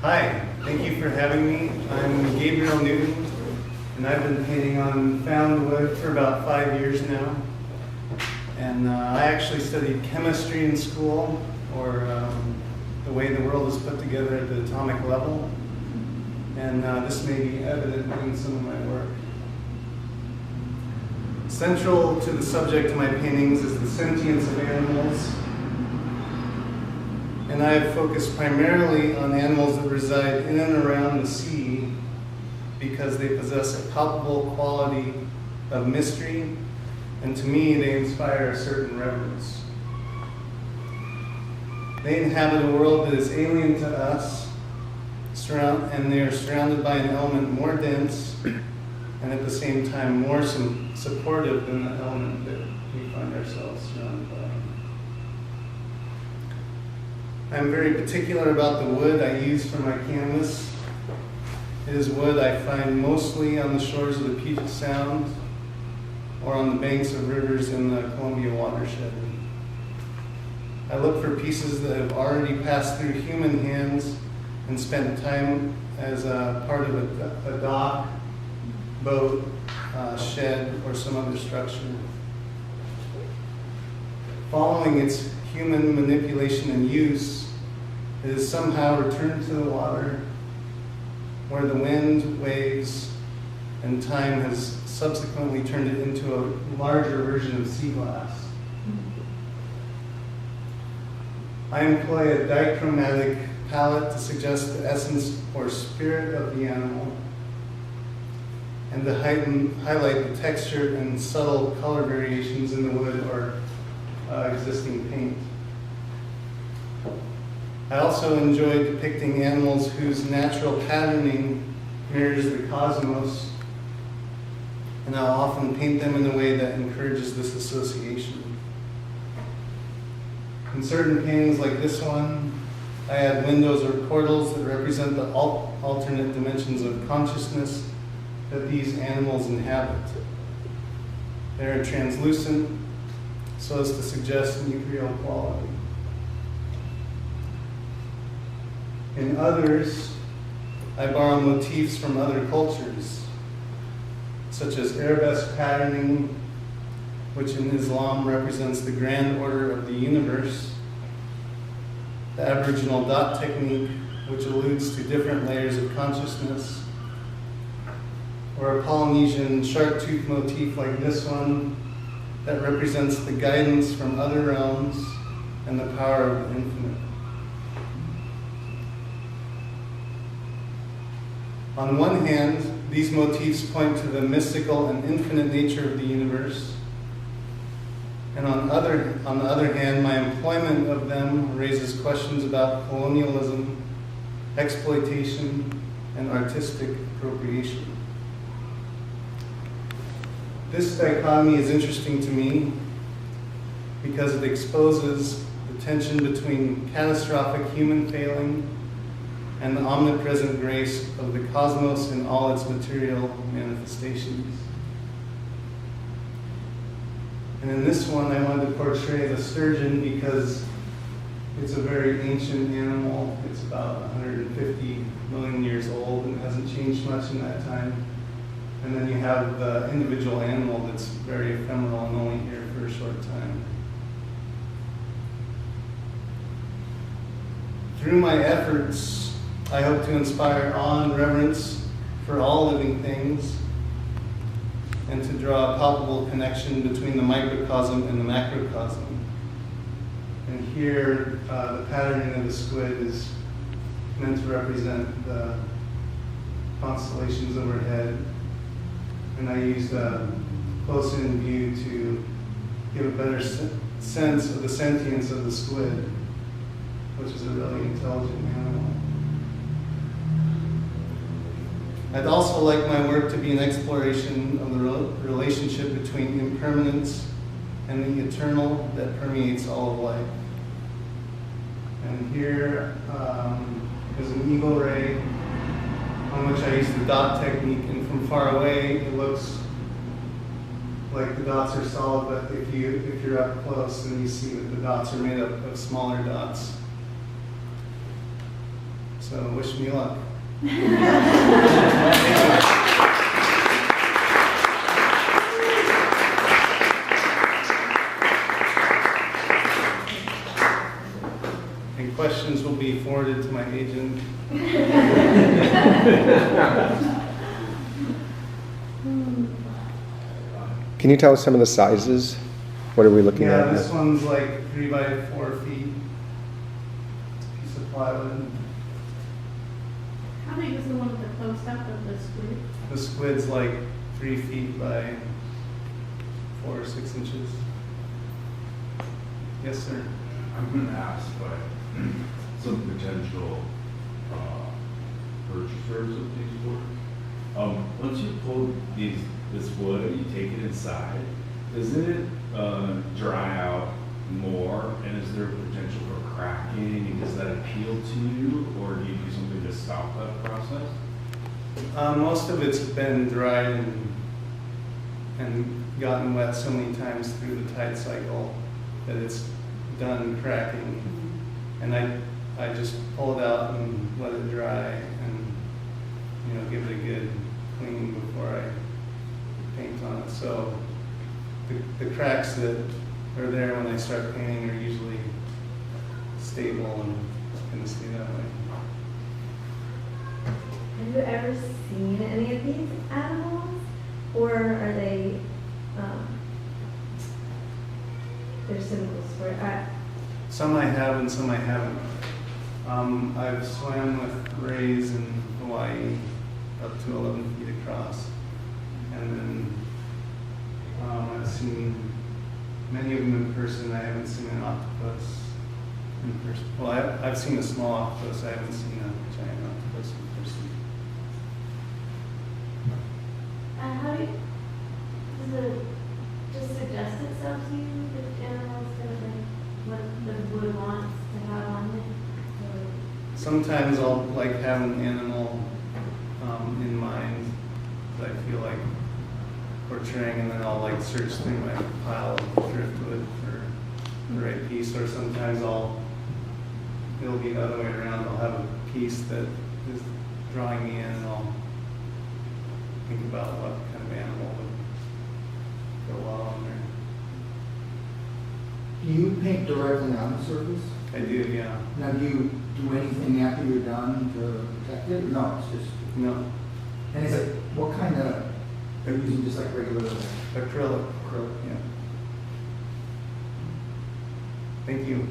Hi, thank you for having me. I'm Gabriel Newton, and I've been painting on found wood for about 5 years now. And I actually studied chemistry in school, or the way the world is put together at the atomic level. And this may be evident in some of my work. Central to the subject of my paintings is the sentience of animals. And I have focused primarily on animals that reside in and around the sea because they possess a palpable quality of mystery, and to me they inspire a certain reverence. They inhabit a world that is alien to us, and they are surrounded by an element more dense and at the same time more supportive than the element that we find ourselves surrounded by. I'm very particular about the wood I use for my canvas. It is wood I find mostly on the shores of the Puget Sound or on the banks of rivers in the Columbia watershed. I look for pieces that have already passed through human hands and spent time as a part of a dock, boat, shed, or some other structure. Following its human manipulation and use, it is somehow returned to the water, where the wind, waves, and time has subsequently turned it into a larger version of sea glass. I employ a dichromatic palette to suggest the essence or spirit of the animal, and to highlight the texture and subtle color variations in the wood or existing paint. I also enjoy depicting animals whose natural patterning mirrors the cosmos, and I'll often paint them in a way that encourages this association. In certain paintings like this one, I add windows or portals that represent the alternate dimensions of consciousness that these animals inhabit. They are translucent, so as to suggest ethereal quality. In others, I borrow motifs from other cultures, such as arabesque patterning, which in Islam represents the grand order of the universe, the Aboriginal dot technique, which alludes to different layers of consciousness, or a Polynesian shark tooth motif like this one that represents the guidance from other realms and the power of the infinite. On one hand, these motifs point to the mystical and infinite nature of the universe, and on the other hand, my employment of them raises questions about colonialism, exploitation, and artistic appropriation. This dichotomy is interesting to me because it exposes the tension between catastrophic human failing and the omnipresent grace of the cosmos in all its material manifestations. And in this one, I wanted to portray the sturgeon because it's a very ancient animal. It's about 150 million years old and hasn't changed much in that time. And then you have the individual animal that's very ephemeral and only here for a short time. Through my efforts, I hope to inspire awe and reverence for all living things, and to draw a palpable connection between the microcosm and the macrocosm. And here, the patterning of the squid is meant to represent the constellations overhead. And I used a close-in view to give a better sense of the sentience of the squid, which is a really intelligent animal. I'd also like my work to be an exploration of the relationship between impermanence and the eternal that permeates all of life. And here is an eagle ray on which I use the dot technique, and from far away it looks like the dots are solid, but if you're up close, then you see that the dots are made up of smaller dots. So wish me luck. And questions will be forwarded to my agent. Can you tell us some of the sizes? What are we looking Yeah, at? this one's like 3 by 4 feet. Piece of plywood. How big is the one with the close-up of the squid? The squid's like 3 feet by 4 or 6 inches. Yes, sir. I'm going to ask, but some potential purchasers of these wood. Once you pull this wood and you take it inside, doesn't it dry out more? And is there potential for cracking? And does that appeal to you, or do you do something to stop that process? Most of it's been dried and gotten wet so many times through the tide cycle that it's done cracking. And I just pull it out and let it dry and, you know, give it a good clean before I paint on it. So the cracks that are there when I start painting are usually stable and going to stay that way. Have you ever seen any of these animals, or are they they're symbols for? Some I have and some I haven't. I've swam with rays in Hawaii up to 11 feet across. And then I've seen many of them in person. I haven't seen an octopus in person. Well, I've seen a small octopus. I haven't seen a giant octopus in person. How do you, does it just suggest itself to you, the animals that are like what the wood wants to have on it? Sometimes I'll like have an animal in mind that I feel like portraying, and then I'll like search through my pile of driftwood for the right piece. Or sometimes it'll be the other way around. I'll have a piece that is drawing me in, and I'll think about what kind of animal would go well on there. Do you paint directly on the surface? I do, yeah. Now, do you do anything after you're done to protect it? No, it's just, No, and is it, what kind of, are you using just like regular acrylic. acrylic? Yeah. Thank you.